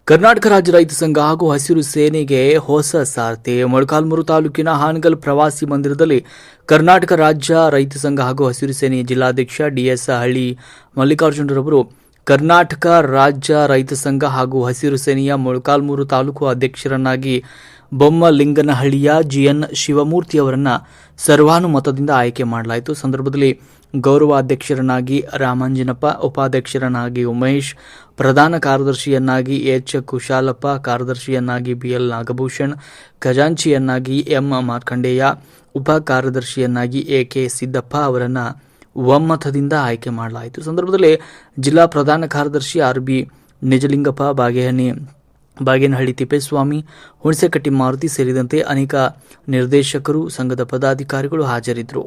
ಕರ್ನಾಟಕ ರಾಜ್ಯ ರೈತ ಸಂಘ ಹಾಗೂ ಹಸಿರು ಸೇನೆಗೆ ಹೊಸ ಸಾರಥಿ. ಮೊಳಕಾಲ್ಮೂರು ತಾಲೂಕಿನ ಹಾನಗಲ್ ಪ್ರವಾಸಿ ಮಂದಿರದಲ್ಲಿ ಕರ್ನಾಟಕ ರಾಜ್ಯ ರೈತ ಸಂಘ ಹಾಗೂ ಹಸಿರು ಸೇನೆಯ ಜಿಲ್ಲಾಧ್ಯಕ್ಷ ಡಿಎಸ್ ಹಳ್ಳಿ ಮಲ್ಲಿಕಾರ್ಜುನರವರು ಕರ್ನಾಟಕ ರಾಜ್ಯ ರೈತ ಸಂಘ ಹಾಗೂ ಹಸಿರು ಸೇನೆಯ ಮೊಳಕಾಲ್ಮೂರು ತಾಲೂಕು ಅಧ್ಯಕ್ಷರನ್ನಾಗಿ ಬೊಮ್ಮಲಿಂಗನಹಳ್ಳಿಯ ಜಿಎನ್ ಶಿವಮೂರ್ತಿ ಅವರನ್ನು ಸರ್ವಾನುಮತದಿಂದ ಆಯ್ಕೆ ಮಾಡಲಾಯಿತು. ಸಂದರ್ಭದಲ್ಲಿ ಗೌರವ ಅಧ್ಯಕ್ಷರನ್ನಾಗಿ ರಾಮಾಂಜನಪ್ಪ, ಉಪಾಧ್ಯಕ್ಷರನ್ನಾಗಿ ಉಮೇಶ್, ಪ್ರಧಾನ ಕಾರ್ಯದರ್ಶಿಯನ್ನಾಗಿ ಎಚ್ ಕುಶಾಲಪ್ಪ, ಕಾರ್ಯದರ್ಶಿಯನ್ನಾಗಿ ಬಿಎಲ್ ನಾಗಭೂಷಣ್, ಖಜಾಂಚಿಯನ್ನಾಗಿ ಎಂ ಮಾರ್ಕಂಡೇಯ, ಉಪ ಕಾರ್ಯದರ್ಶಿಯನ್ನಾಗಿ ಎಕೆ ಸಿದ್ದಪ್ಪ ಅವರನ್ನು ಒಮ್ಮತದಿಂದ ಆಯ್ಕೆ ಮಾಡಲಾಯಿತು. ಸಂದರ್ಭದಲ್ಲಿ ಜಿಲ್ಲಾ ಪ್ರಧಾನ ಕಾರ್ಯದರ್ಶಿ ಆರ್.ಬಿ. ನಿಜಲಿಂಗಪ್ಪ, ಬಾಗೇನಹಳ್ಳಿ ತಿಪ್ಪೇಸ್ವಾಮಿ, ಹುಣಸೆಕಟ್ಟಿ ಮಾರುತಿ ಸೇರಿದಂತೆ ಅನೇಕ ನಿರ್ದೇಶಕರು, ಸಂಘದ ಪದಾಧಿಕಾರಿಗಳು ಹಾಜರಿದ್ದರು.